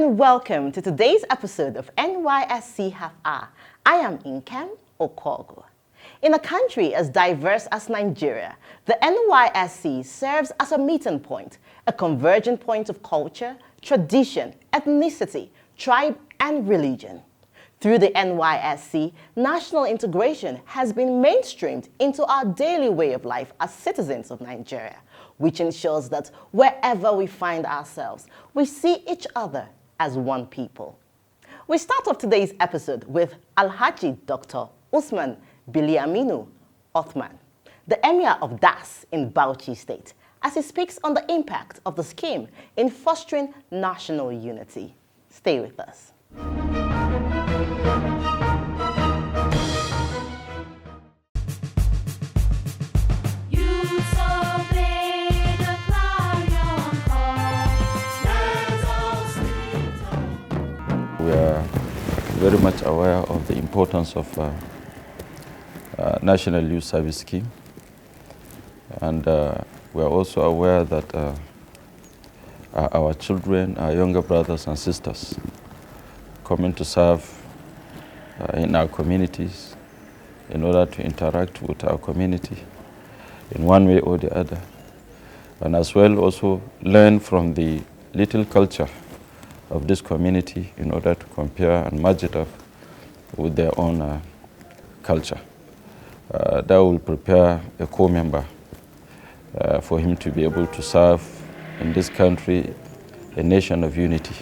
and welcome to today's episode of NYSC Half Hour. I am Inkem Okogo. In a country as diverse as Nigeria, the NYSC serves as a meeting point, a converging point of culture, tradition, ethnicity, tribe, and religion. Through the NYSC, national integration has been mainstreamed into our daily way of life as citizens of Nigeria, which ensures that wherever we find ourselves, we see each other as one people. We start off today's episode with Alhaji Dr. Usman Biliaminu Othman, the Emir of Das in Bauchi State, as he speaks on the impact of the scheme in fostering national unity. Stay with us. We are very much aware of the importance of National Youth Service Scheme, and we are also aware that our children, our younger brothers and sisters, coming to serve in our communities in order to interact with our community in one way or the other, and as well also learn from the little culture of this community in order to compare and match it up with their own culture. That will prepare a co-member for him to be able to serve in this country, a nation of unity.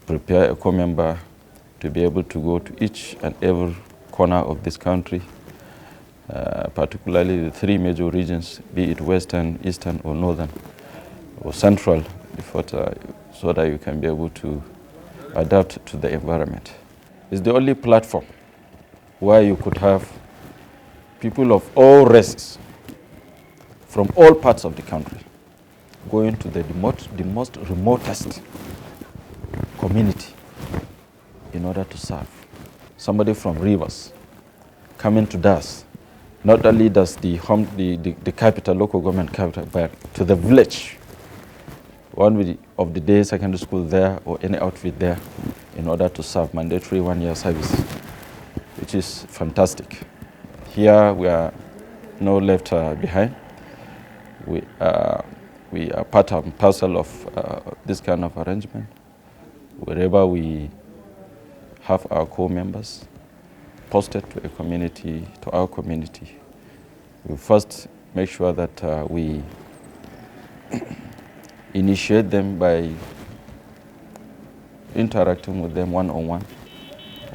Prepare a co-member to be able to go to each and every corner of this country, particularly the three major regions, be it western, eastern, or northern, or central, so that you can be able to adapt to the environment. It's the only platform where you could have people of all races from all parts of the country going to the most remotest community in order to serve. Somebody from Rivers coming to Das, not only does the capital, local government capital, but to the village, one of the day secondary school there or any outfit there in order to serve mandatory 1-year service, which is fantastic. Here we are no left behind. We are part and parcel of this kind of arrangement. Wherever we have our co-members posted to a community, to our community, we first make sure that we initiate them by interacting with them one-on-one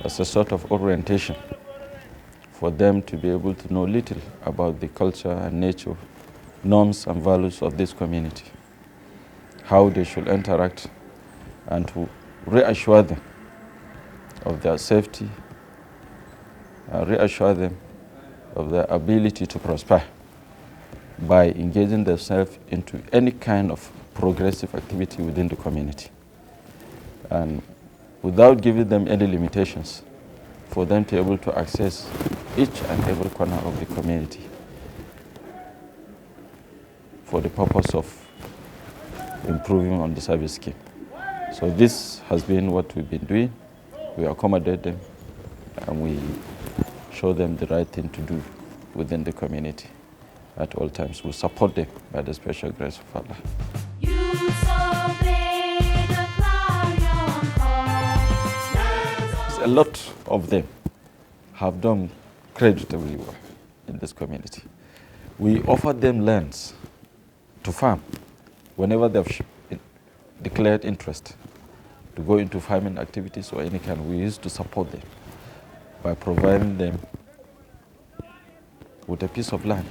as a sort of orientation for them to be able to know little about the culture and nature, norms and values of this community, how they should interact, and to reassure them of their safety, reassure them of their ability to prosper by engaging themselves into any kind of progressive activity within the community, and without giving them any limitations, for them to be able to access each and every corner of the community for the purpose of improving on the service scheme. So this has been what we've been doing. We accommodate them and we show them the right thing to do within the community at all times. We support them by the special grace of Allah. A lot of them have done creditably well in this community. We offer them lands to farm whenever they've declared interest to go into farming activities or any kind. We used to support them by providing them with a piece of land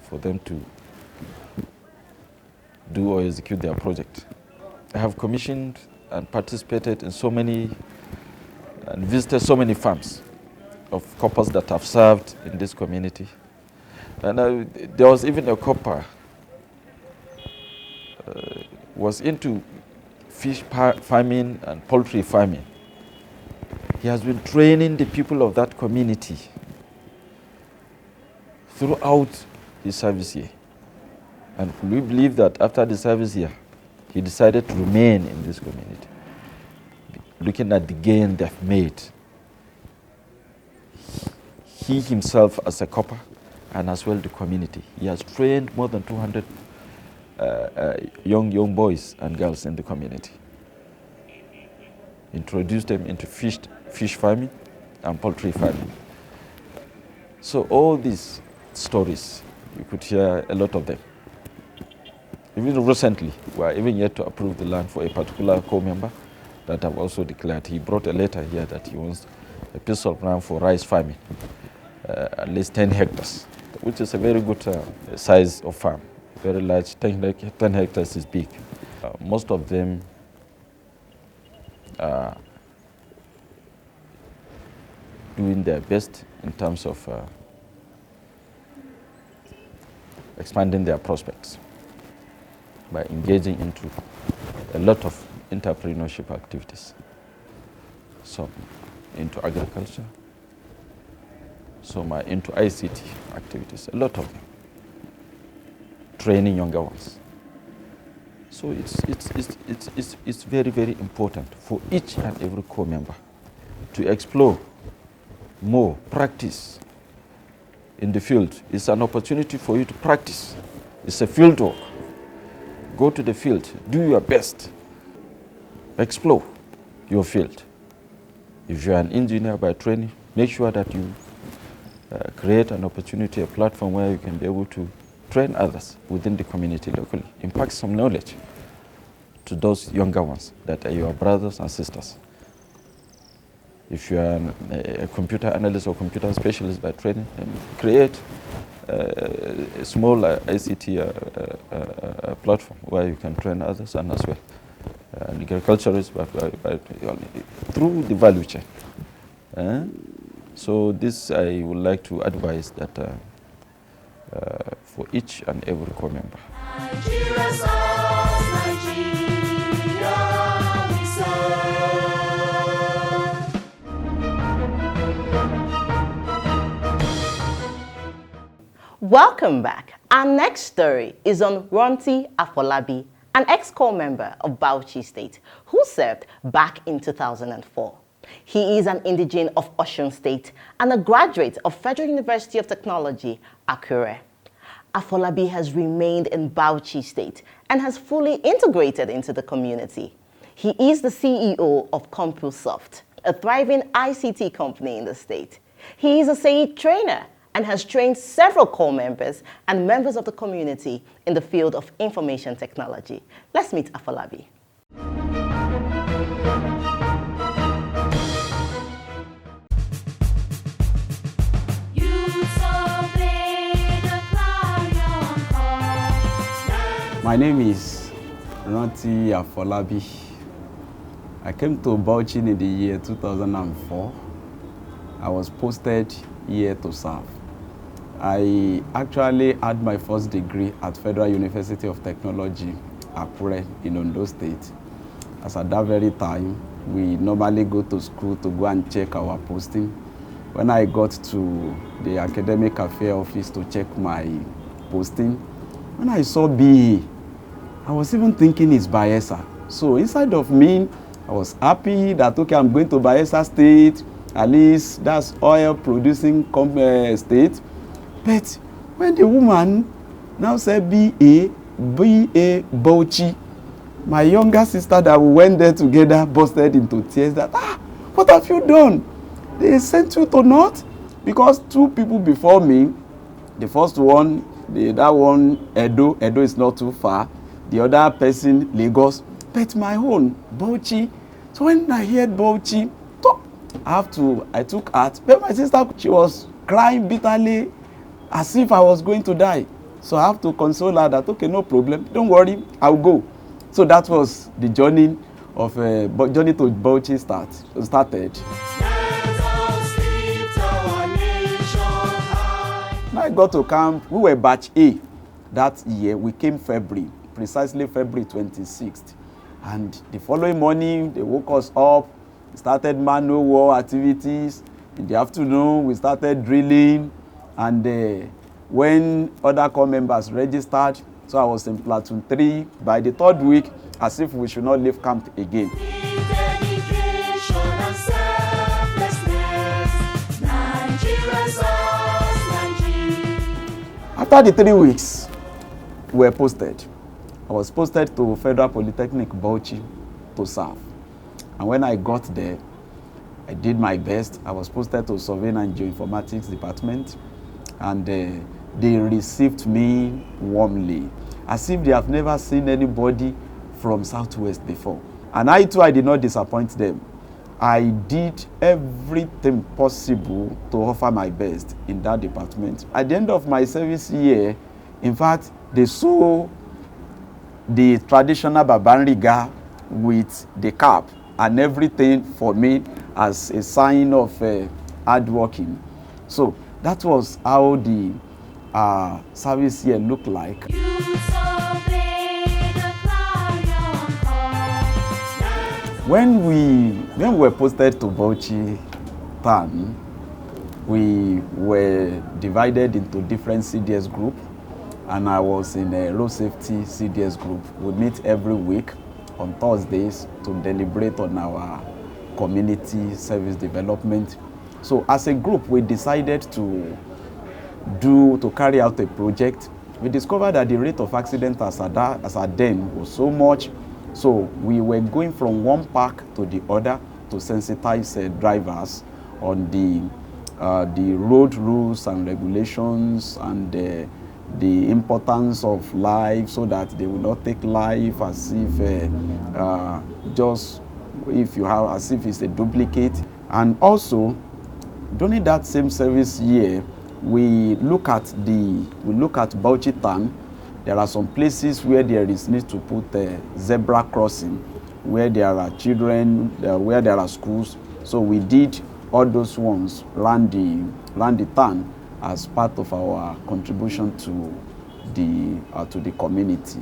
for them to do or execute their project. I have commissioned and participated in so many and visited so many farms of coppers that have served in this community. And there was even a copper was into fish farming and poultry farming. He has been training the people of that community throughout his service year. And we believe that after the service year, He decided to remain in this community, looking at the gain they've made. He himself as a copper, and as well the community. He has trained more than 200 young boys and girls in the community. Introduced them into fish farming and poultry farming. So all these stories, you could hear a lot of them. Even recently, we are even yet to approve the land for a particular co-member that I've also declared. He brought a letter here that he wants a piece of land for rice farming, at least 10 hectares, which is a very good size of farm. Very large, 10 hectares is big. Most of them are doing their best in terms of expanding their prospects by engaging into a lot of entrepreneurship activities. Some into agriculture, some are into ICT activities, a lot of them. Training younger ones. So it's very, very important for each and every core member to explore more, practice in the field. It's an opportunity for you to practice. It's a field work. Go to the field, do your best. Explore your field. If you're an engineer by training, make sure that you create an opportunity, a platform where you can be able to train others within the community locally. Impart some knowledge to those younger ones that are your brothers and sisters. If you are a computer analyst or computer specialist by training, create a small ICT platform where you can train others and as well. Agriculturists through the value chain. So this I would like to advise that for each and every core member. Welcome back. Our next story is on Ronti Afolabi, an ex-core member of Bauchi State who served back in 2004. He is an indigene of Osun State and a graduate of Federal University of Technology, Akure. Afolabi has remained in Bauchi State and has fully integrated into the community. He is the CEO of CompuSoft, a thriving ICT company in the state. He is a SAED trainer and has trained several core members and members of the community in the field of information technology. Let's meet Afolabi. My name is Ronti Afolabi. I came to Bauchi in the year 2004. I was posted here to serve. I actually had my first degree at Federal University of Technology, Akure, in Ondo State. As at that very time, we normally go to school to go and check our posting. When I got to the academic affairs office to check my posting, when I saw BE, I was even thinking it's Bayelsa. So inside of me, I was happy that, okay, I'm going to Bayelsa State. At least that's oil producing state. But when the woman now said BA Bauchi, my younger sister that we went there together busted into tears that, what have you done? They sent you to North? Because two people before me, the first one, that one, Edo is not too far. The other person, Lagos. But my own, Bauchi. So when I heard Bauchi, I took heart. But my sister, she was crying bitterly as if I was going to die. So I have to console her that, okay, no problem. Don't worry, I'll go. So that was the journey of journey to Bauchi started. When I got to camp, we were batch A that year. We came February, precisely February 26th. And the following morning, they woke us up, started manual war activities. In the afternoon, we started drilling. And when other corps members registered, so I was in platoon 3. By the third week, as if we should not leave camp again. After the 3 weeks, we were posted. I was posted to Federal Polytechnic Bauchi to serve. And when I got there, I did my best. I was posted to Surveying and Geoinformatics Department, and they received me warmly, as if they have never seen anybody from Southwest before. And I too, I did not disappoint them. I did everything possible to offer my best in that department. At the end of my service year, in fact, they saw the traditional Babanriga with the cap and everything for me as a sign of hard working. So that was how the service year looked like. When we were posted to Bauchi town, we were divided into different CDS groups, and I was in a road safety CDS group. We meet every week on Thursdays to deliberate on our community service development. So as a group, we decided to carry out a project. We discovered that the rate of accident as at then was so much. So we were going from one park to the other to sensitize drivers on the road rules and regulations and the importance of life, so that they will not take life as if as if it's a duplicate. And also during that same service year, we look at Bauchi town. There are some places where there is need to put a zebra crossing, where there are children, where there are schools. So we did all those ones around the town as part of our contribution to the community,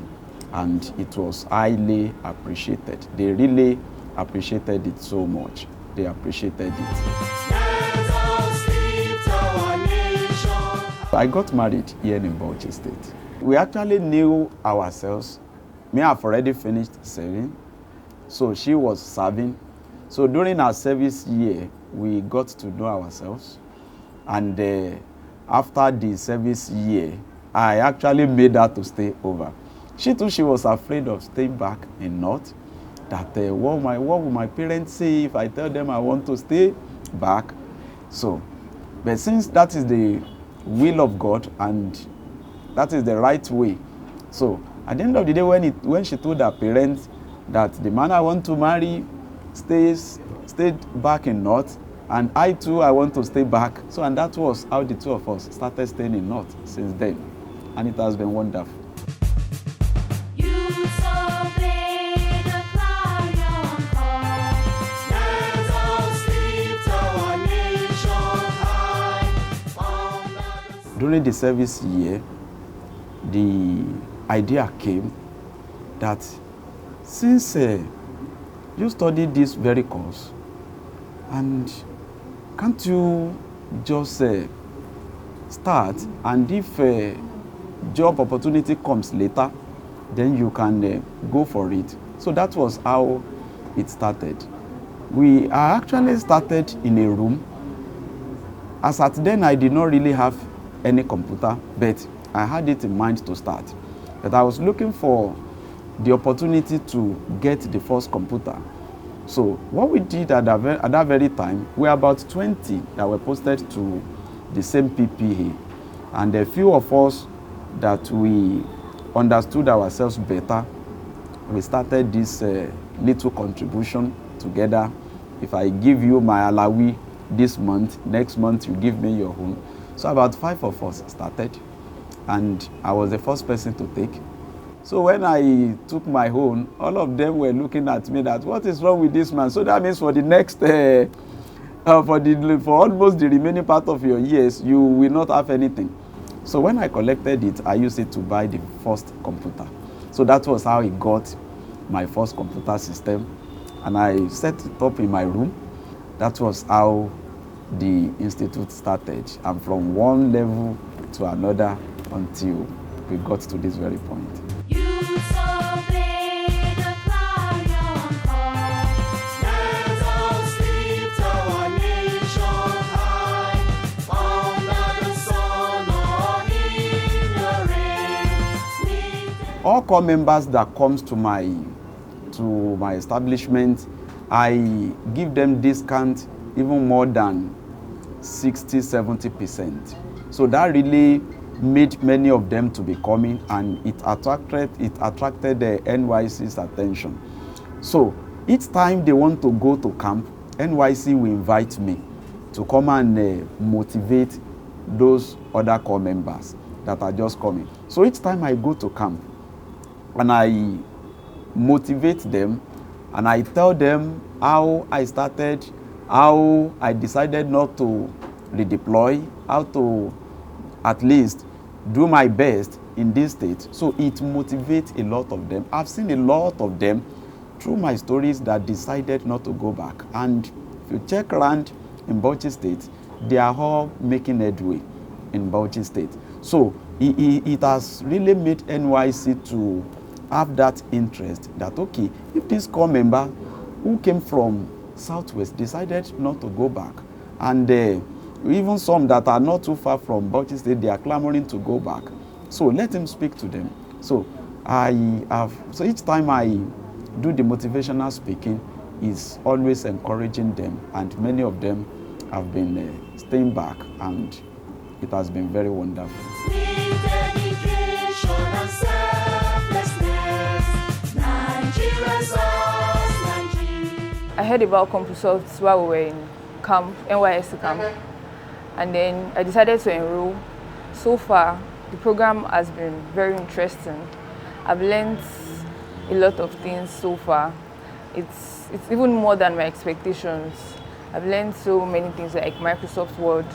and it was highly appreciated. They really appreciated it so much. They appreciated it. I got married here in Bauchi State. We actually knew ourselves. Me, I've already finished serving, so she was serving. So during our service year, we got to know ourselves, and after the service year, I actually made her to stay over. She too, she was afraid of staying back in North. That what will my parents say if I tell them I want to stay back? So, but since that is the will of God and that is the right way, so at the end of the day, when she told her parents that the man I want to marry stayed back in North, and I too, I want to stay back. So, and that was how the two of us started staying in North since then, and it has been wonderful. During the service year, the idea came that since you studied this very course, and can't you just start, and if a job opportunity comes later, then you can go for it. So that was how it started. We actually started in a room. As at then, I did not really have any computer, but I had it in mind to start. But I was looking for the opportunity to get the first computer. So what we did at that very time, we were about 20 that were posted to the same PPA. And a few of us that we understood ourselves better, we started this little contribution together. If I give you my alawi this month, next month you give me your own. So about 5 of us started, and I was the first person to take. So when I took my own, all of them were looking at me that, what is wrong with this man? So that means for the next, for almost the remaining part of your years, you will not have anything. So when I collected it, I used it to buy the first computer. So that was how I got my first computer system, and I set it up in my room. That was how the institute started, and from one level to another until we got to this very point. all core members that comes to my establishment, I give them discount even more than 60-70%. So that really made many of them to be coming, and it attracted the NYSC's attention. So each time they want to go to camp, NYSC will invite me to come and motivate those other core members that are just coming. So each time I go to camp and I motivate them and I tell them how I started, how I decided not to redeploy, how to at least do my best in this state. So it motivates a lot of them. I've seen a lot of them through my stories that decided not to go back. And if you check around in Bauchi State, they are all making headway in Bauchi State. So it has really made NYSC to have that interest that, okay, if this core member who came from Southwest decided not to go back, and even some that are not too far from Bauchi State, they are clamoring to go back. So let him speak to them. So each time I do the motivational speaking, is always encouraging them, and many of them have been staying back, and it has been very wonderful. I heard about CompuSoft while we were in camp, NYSC camp, and then I decided to enroll. So far, the program has been very interesting. I've learned a lot of things so far. It's even more than my expectations. I've learned so many things like Microsoft Word,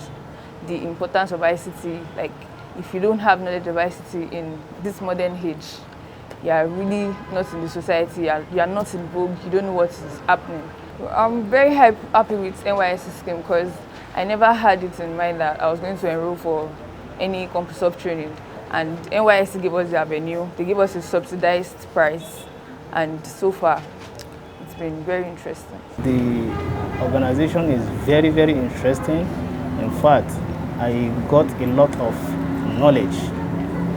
the importance of ICT. Like, if you don't have knowledge of ICT in this modern age, you are really not in the society, you are not in vogue, you don't know what is happening. I'm very happy with NYSC scheme because I never had it in mind that I was going to enroll for any CompuSoft training. And NYSC gave us the avenue, they gave us a subsidized price, and so far it's been very interesting. The organization is very, very interesting. In fact, I got a lot of knowledge.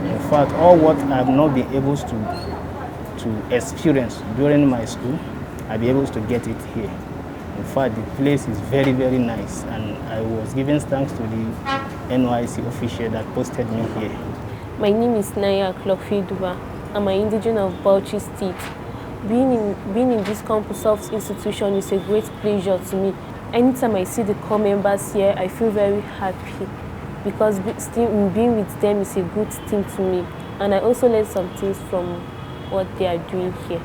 In fact, all what I have not been able to experience during my school, I'll be able to get it here. In fact, the place is very, very nice, and I was giving thanks to the NYSC official that posted me here. My name is Naya Klokfiduba. I'm an indigenous of Bauchi State. Being in this CompuSoft institution is a great pleasure to me. Anytime I see the core members here, I feel very happy because being with them is a good thing to me. And I also learn some things from what they are doing here.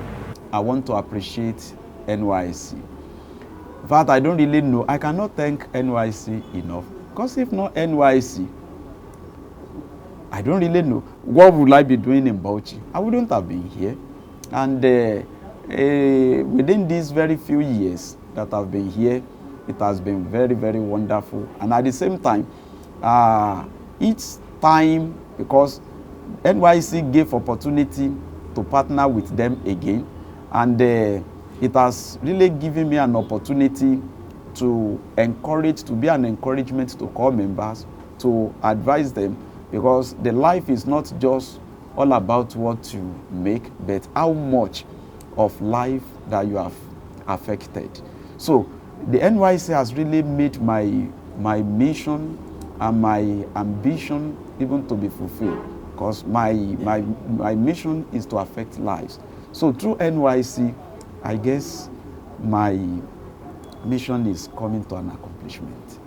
I want to appreciate NYSC. In fact, I don't really know. I cannot thank NYSC enough. Because if not NYSC, I don't really know. What would I be doing in Bauchi? I wouldn't have been here. And within these very few years that I've been here, it has been very, very wonderful. And at the same time, each time, because NYSC gave opportunity to partner with them again, and it has really given me an opportunity to be an encouragement to core members, to advise them, because the life is not just all about what you make, but how much of life that you have affected. So the NYSC has really made my mission and my ambition even to be fulfilled, because my mission is to affect lives. So through NYSC, I guess my mission is coming to an accomplishment.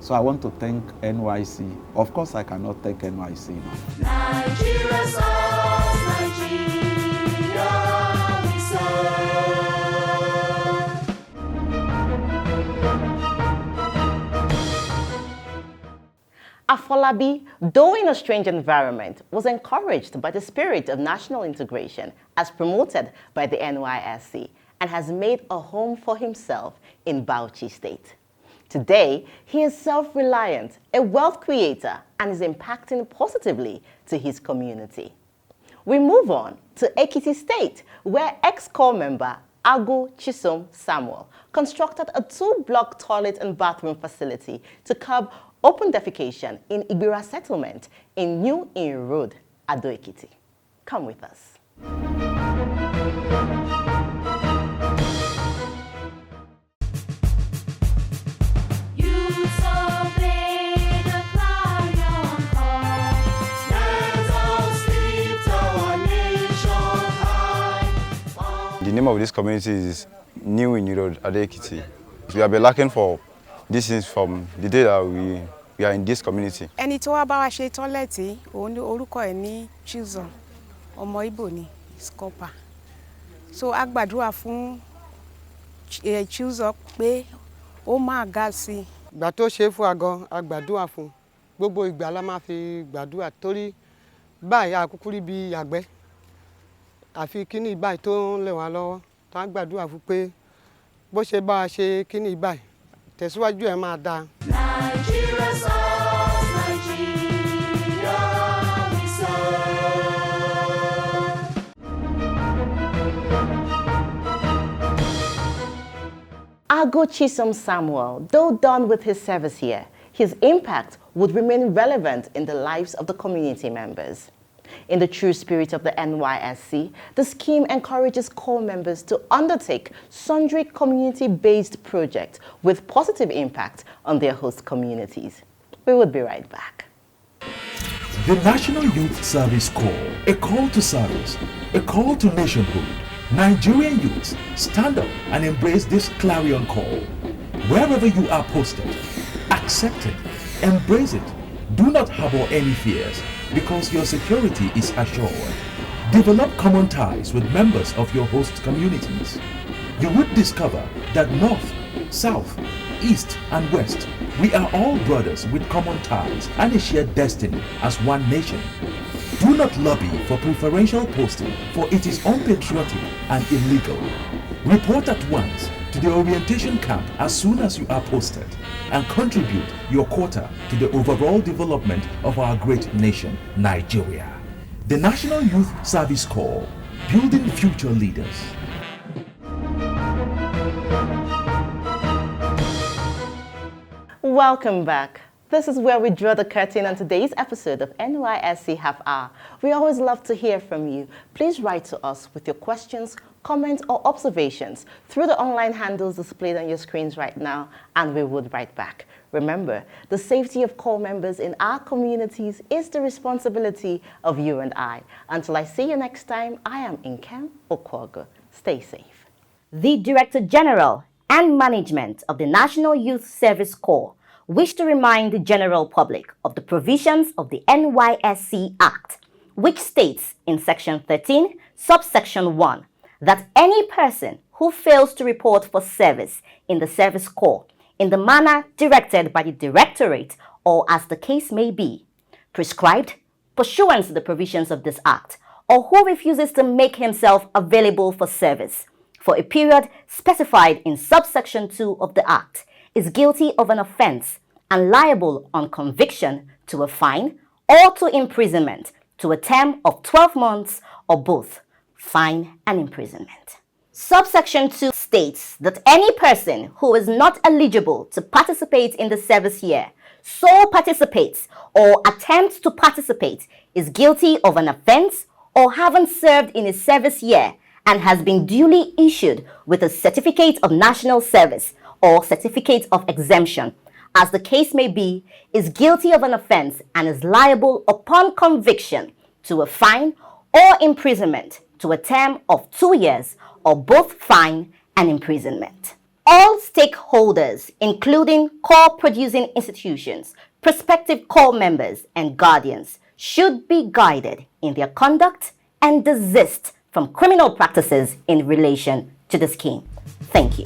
So I want to thank NYSC. Of course, I cannot thank NYSC enough. Nigeria serves, Nigeria we serve. Afolabi, though in a strange environment, was encouraged by the spirit of national integration as promoted by the NYSC and has made a home for himself in Bauchi State. Today, he is self-reliant, a wealth creator, and is impacting positively to his community. We move on to Ekiti State, where ex-core member Agu Chisom Samuel constructed a 2-block toilet and bathroom facility to curb open defecation in Ibira settlement in New Inn Road, Ado Ekiti. Come with us. The name of this community is New in Road, Ade-Ekiti. We have been lacking for this since from the day that we are in this community. Ẹni tó wá bá wa ṣe tọ́lẹ̀tì, òun ní orúkọ ẹ̀ ní Chizon, ọmọ Ìgbò ni, Scopa. So a gbàdúrà fún Chizon pé ó máa ga sí. Ìgbà tó ṣe fún agan, a gbàdúrà fún. Gbogbo ìgbà la máa fi gbàdúrà torí báyìí àkúkú rí bí àgbẹ̀. Àfi kíní báyìí tó ń lẹ̀ wá lọ́wọ́, tá gbàdúrà fún pé bó ṣe bá ṣe kíní báyìí, tẹ̀síwájú ẹ̀ máa dáa. Nigeria serves, Nigeria we serve. Ago Chisom Samuel, though done with his service here, his impact would remain relevant in the lives of the community members. In the true spirit of the NYSC, the scheme encourages corps members to undertake sundry community-based projects with positive impact on their host communities. We will be right back. The National Youth Service Corps, a call to service, a call to nationhood. Nigerian youths, stand up and embrace this clarion call. Wherever you are posted, accept it, embrace it. Do not harbor any fears, because your security is assured. Develop common ties with members of your host communities. You would discover that North, South, East and West, we are all brothers with common ties and a shared destiny as one nation. Do not lobby for preferential posting, for it is unpatriotic and illegal. Report at once to the orientation camp as soon as you are posted and contribute your quota to the overall development of our great nation, Nigeria. The National Youth Service Corps, building future leaders. Welcome back. This is where we draw the curtain on today's episode of NYSC Half Hour. We always love to hear from you. Please write to us with your questions, comments, or observations through the online handles displayed on your screens right now, and we would write back. Remember, the safety of corps members in our communities is the responsibility of you and I. Until I see you next time, I am Nkem Okwogo. Stay safe. The Director General and Management of the National Youth Service Corps wish to remind the general public of the provisions of the NYSC Act, which states in Section 13, subsection 1, that any person who fails to report for service in the Service Corps in the manner directed by the Directorate or as the case may be, prescribed pursuant to the provisions of this Act, or who refuses to make himself available for service for a period specified in subsection 2 of the Act, is guilty of an offense and liable on conviction to a fine or to imprisonment to a term of 12 months or both, fine and imprisonment. Subsection 2 states that any person who is not eligible to participate in the service year, so participates or attempts to participate, is guilty of an offense or having served in a service year and has been duly issued with a certificate of national service or certificate of exemption, as the case may be, is guilty of an offense and is liable upon conviction to a fine or imprisonment to a term of 2 years or both fine and imprisonment. All stakeholders, including corps producing institutions, prospective corps members and guardians, should be guided in their conduct and desist from criminal practices in relation to the scheme. Thank you.